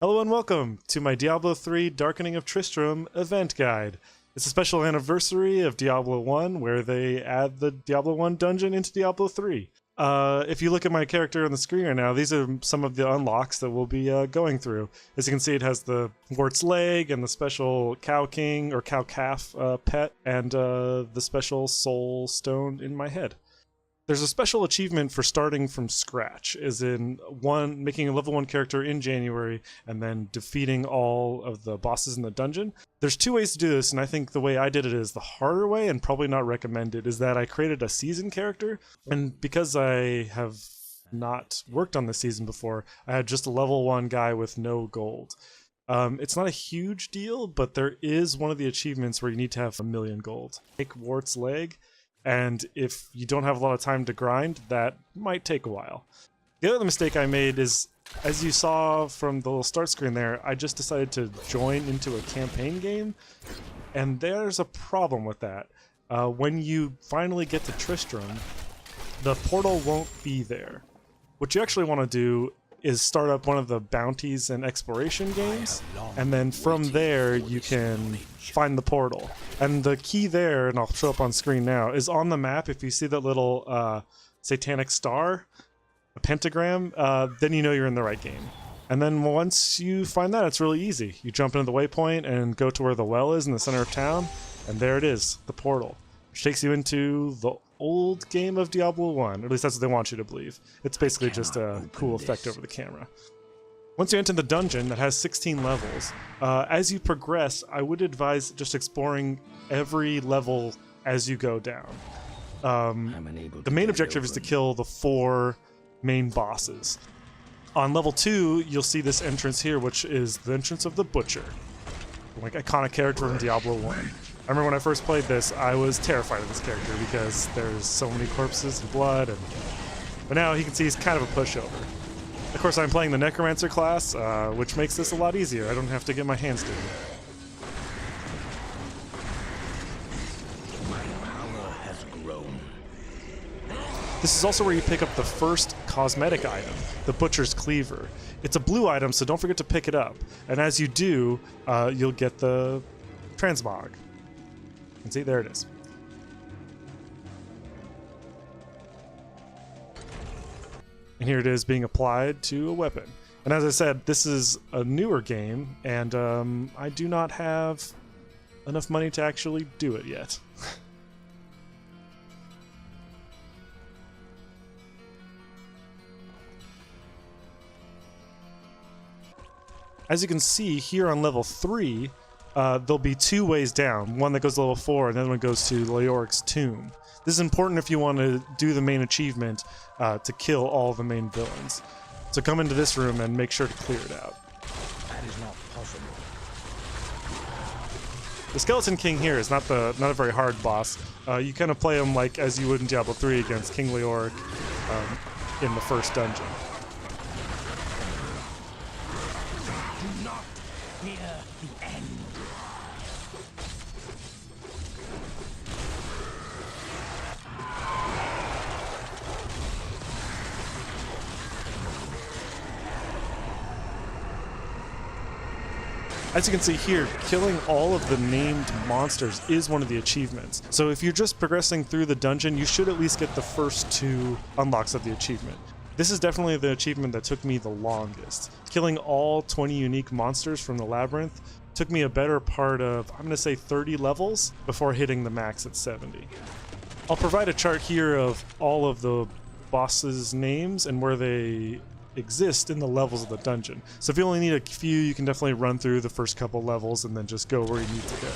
Hello and welcome to my Diablo 3 Darkening of Tristram event guide. It's a special anniversary of Diablo 1 where they add the Diablo 1 dungeon into Diablo 3. If you look at my character on the screen right now, these are some of the unlocks that we'll be going through. As you can see, it has the Wart's Leg and the special Cow King or Cow Calf pet and the special Soul Stone in my head. There's a special achievement for starting from scratch, as in making a level 1 character in January and then defeating all of the bosses in the dungeon. There's two ways to do this, and I think the way I did it is the harder way and probably not recommended, is that I created a season character, and because I have not worked on this season before, I had just a level 1 guy with no gold. It's not a huge deal, but there is one of the achievements where you need to have 1,000,000 gold. Take Wart's Leg. And if you don't have a lot of time to grind, that might take a while. The other mistake I made is, as you saw from the little start screen there, I just decided to join into a campaign game, and there's a problem with that. When you finally get to Tristram, the portal won't be there. What you actually want to do is start up one of the bounties and exploration games, and then from there you can find the portal. And the key there, and I'll show up on screen now, is on the map. If you see that little satanic star, a pentagram, then you know you're in the right game. And then once you find that, it's really easy. You jump into the waypoint and go to where the well is in the center of town, and there it is, the portal, which takes you into the old game of Diablo 1, or at least that's what they want you to believe. It's basically just a cool effect over the camera. Once you enter the dungeon that has 16 levels, as you progress, I would advise just exploring every level as you go down. The main objective is to kill the 4 main bosses. On level 2, you'll see this entrance here, which is the entrance of the Butcher, like iconic character from Diablo 1. I remember when I first played this, I was terrified of this character because there's so many corpses and blood, but now you can see he's kind of a pushover. Of course, I'm playing the Necromancer class, which makes this a lot easier. I don't have to get my hands dirty. My power has grown. This is also where you pick up the first cosmetic item, the Butcher's Cleaver. It's a blue item, so don't forget to pick it up. And as you do, you'll get the transmog. And see, there it is. And here it is being applied to a weapon. And as I said, this is a newer game, and I do not have enough money to actually do it yet. As you can see here on level 3, there'll be 2 ways down, one that goes to level 4 and the other one goes to Leoric's tomb. This is important if you want to do the main achievement to kill all the main villains. So come into this room and make sure to clear it out. That is not possible. The Skeleton King here is not a very hard boss. You kind of play him like as you would in Diablo 3 against King Leoric in the first dungeon. Do not fear the end. As you can see here, killing all of the named monsters is one of the achievements. So if you're just progressing through the dungeon, you should at least get the first 2 unlocks of the achievement. This is definitely the achievement that took me the longest. Killing all 20 unique monsters from the labyrinth took me a better part of, I'm going to say 30 levels before hitting the max at 70. I'll provide a chart here of all of the bosses' names and where they exist in the levels of the dungeon. So if you only need a few, you can definitely run through the first couple levels and then just go where you need to go.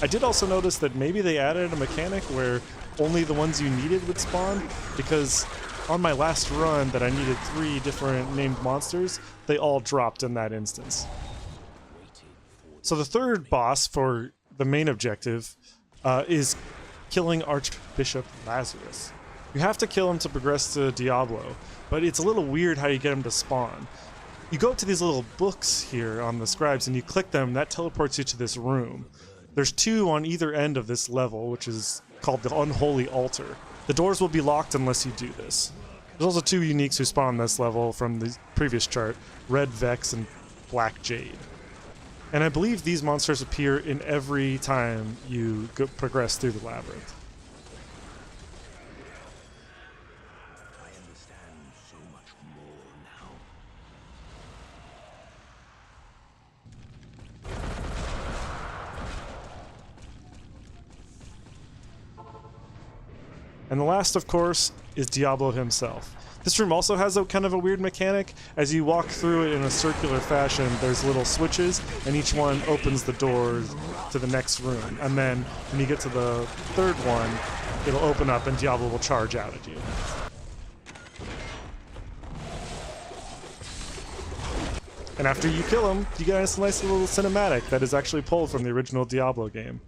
I did also notice that maybe they added a mechanic where only the ones you needed would spawn, because on my last run that I needed 3 different named monsters, they all dropped in that instance. So the third boss for the main objective is killing Archbishop Lazarus. You have to kill him to progress to Diablo, but it's a little weird how you get him to spawn. You go up to these little books here on the scribes and you click them, that teleports you to this room. There's 2 on either end of this level, which is called the Unholy Altar. The doors will be locked unless you do this. There's also 2 uniques who spawn on this level from the previous chart, Red Vex and black jade. And I believe these monsters appear in every time you progress through the labyrinth. I understand so much more now. And the last, of course, is Diablo himself. This room also has a kind of a weird mechanic. As you walk through it in a circular fashion, there's little switches, and each one opens the doors to the next room. And then when you get to the third one, it'll open up and Diablo will charge out at you. And after you kill him, you get a nice little cinematic that is actually pulled from the original Diablo game.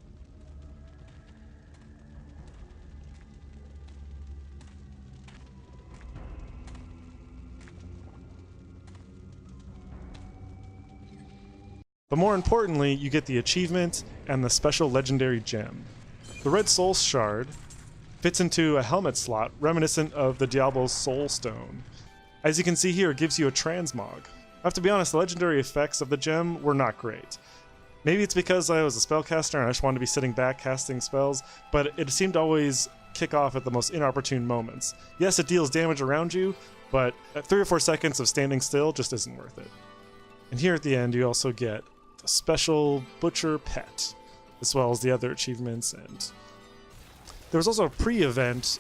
But more importantly, you get the achievement and the special legendary gem. The red soul shard fits into a helmet slot reminiscent of the Diablo's soul stone. As you can see here, it gives you a transmog. I have to be honest, the legendary effects of the gem were not great. Maybe it's because I was a spellcaster and I just wanted to be sitting back casting spells, but it seemed to always kick off at the most inopportune moments. Yes, it deals damage around you, but at 3 or 4 seconds of standing still just isn't worth it. And here at the end, you also get a special butcher pet, as well as the other achievements. And there was also a pre-event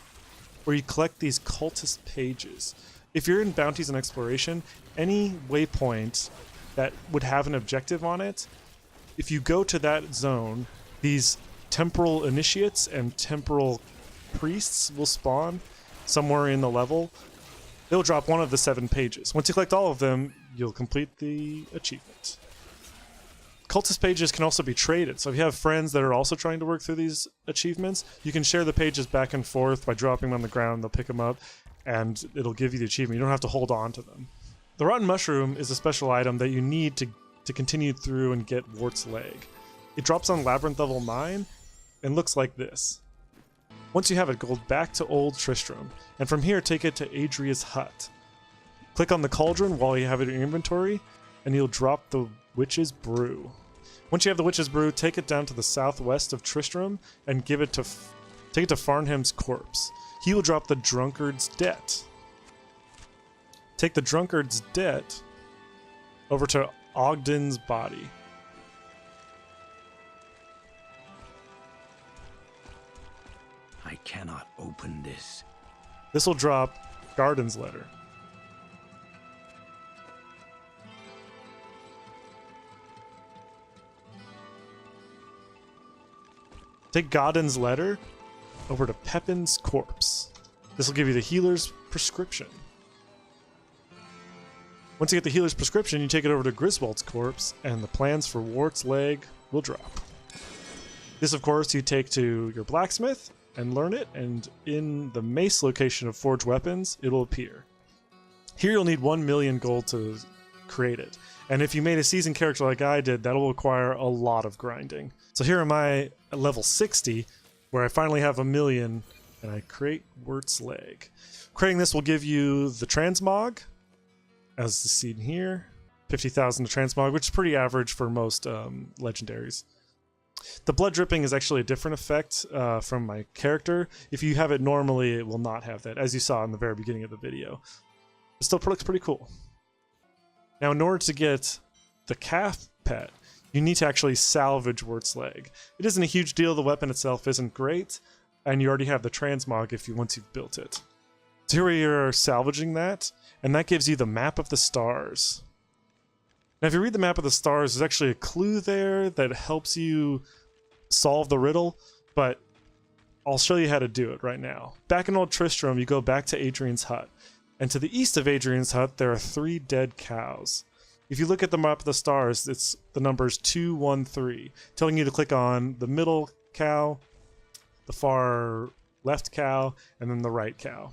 where you collect these cultist pages. If you're in bounties and exploration, any waypoint that would have an objective on it, if you go to that zone, these temporal initiates and temporal priests will spawn somewhere in the level. They'll drop one of the 7 pages. Once you collect all of them, you'll complete the achievement. Cultist pages can also be traded, so if you have friends that are also trying to work through these achievements, you can share the pages back and forth by dropping them on the ground. They'll pick them up, and it'll give you the achievement. You don't have to hold on to them. The Rotten Mushroom is a special item that you need to continue through and get Wart's Leg. It drops on Labyrinth level 9 and looks like this. Once you have it, go back to Old Tristram, and from here take it to Adria's hut. Click on the cauldron while you have it in your inventory, and you'll drop the Witch's Brew. Once you have the Witch's Brew, take it down to the southwest of Tristram and take it to Farnham's corpse. He will drop the Drunkard's Debt. Take the Drunkard's Debt over to Ogden's body. I cannot open this. This will drop Garden's letter. Take Godden's letter over to Pepin's corpse. This will give you the healer's prescription. Once you get the healer's prescription, you take it over to Griswold's corpse, and the plans for Wart's Leg will drop. This, of course, you take to your blacksmith and learn it, and in the mace location of Forged Weapons, it will appear. Here you'll need 1 million gold to create it. And if you made a seasoned character like I did, that'll require a lot of grinding. So here am I at level 60, where I finally have 1 million, and I create Wart's Leg. Creating this will give you the transmog, as seen here, 50,000 to transmog, which is pretty average for most legendaries. The blood dripping is actually a different effect from my character. If you have it normally, it will not have that, as you saw in the very beginning of the video. It still looks pretty cool. Now, in order to get the calf pet, you need to actually salvage Wart's Leg. It isn't a huge deal, the weapon itself isn't great, and you already have the transmog once you've built it. So here we are salvaging that, and that gives you the map of the stars. Now if you read the map of the stars, there's actually a clue there that helps you solve the riddle, but I'll show you how to do it right now. Back in Old Tristram, you go back to Adrian's hut, and to the east of Adrian's hut, there are 3 dead cows. If you look at the map of the stars, it's the numbers 2, 1, 3, telling you to click on the middle cow, the far left cow, and then the right cow.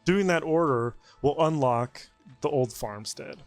Doing that order will unlock the old farmstead.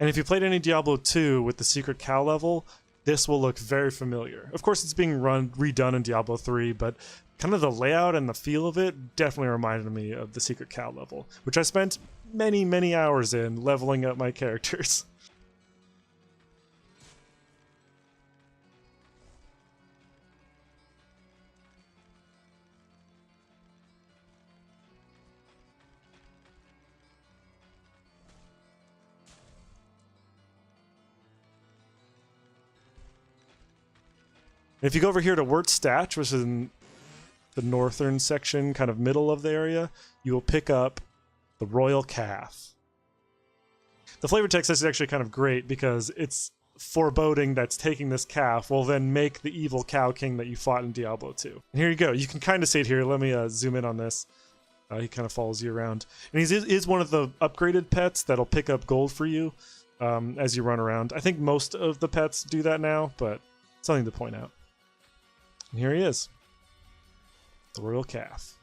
And if you played any Diablo 2 with the secret cow level, this will look very familiar. Of course, it's being redone in Diablo 3, but kind of the layout and the feel of it definitely reminded me of the secret cow level, which I spent many, many hours in leveling up my characters. If you go over here to Wirt Statch, which is in the northern section, kind of middle of the area, you will pick up the Royal Calf. The flavor text is actually kind of great because it's foreboding that's taking this calf will then make the evil Cow King that you fought in Diablo 2. And here you go. You can kind of see it here. Let me zoom in on this. He kind of follows you around. And he is one of the upgraded pets that'll pick up gold for you as you run around. I think most of the pets do that now, but something to point out. And here he is. The Royal Calf.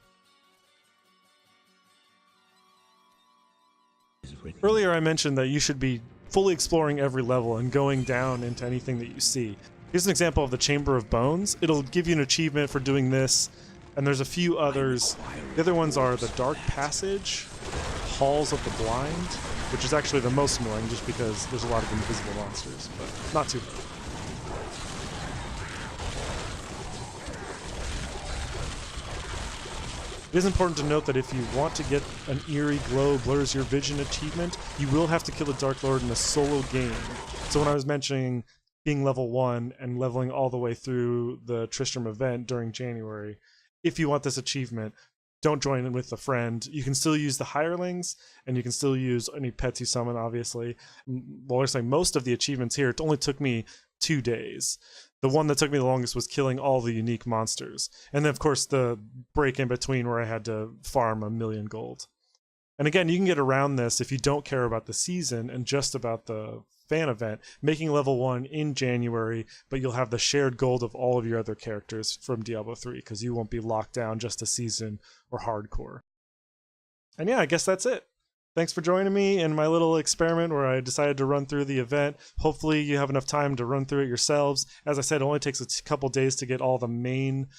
Earlier I mentioned that you should be fully exploring every level and going down into anything that you see. Here's an example of the Chamber of Bones. It'll give you an achievement for doing this, and there's a few others. The other ones are the Dark Passage, Halls of the Blind, which is actually the most annoying just because there's a lot of invisible monsters, but not too bad. It is important to note that if you want to get an Eerie Glow Blurs Your Vision achievement, you will have to kill a Dark Lord in a solo game. So when I was mentioning being level 1 and leveling all the way through the Tristram event during January, if you want this achievement, don't join in with a friend. You can still use the hirelings, and you can still use any pets you summon, obviously. Well, I say most of the achievements here, it only took me 2 days. The one that took me the longest was killing all the unique monsters. And then, of course, the break in between where I had to farm 1,000,000 gold. And again, you can get around this if you don't care about the season and just about the fan event, making level 1 in January, but you'll have the shared gold of all of your other characters from Diablo 3, because you won't be locked down just to season or hardcore. And yeah, I guess that's it. Thanks for joining me in my little experiment where I decided to run through the event. Hopefully you have enough time to run through it yourselves. As I said, it only takes a couple days to get all the main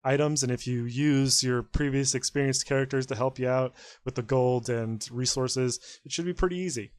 items, and if you use your previous experienced characters to help you out with the gold and resources, it should be pretty easy.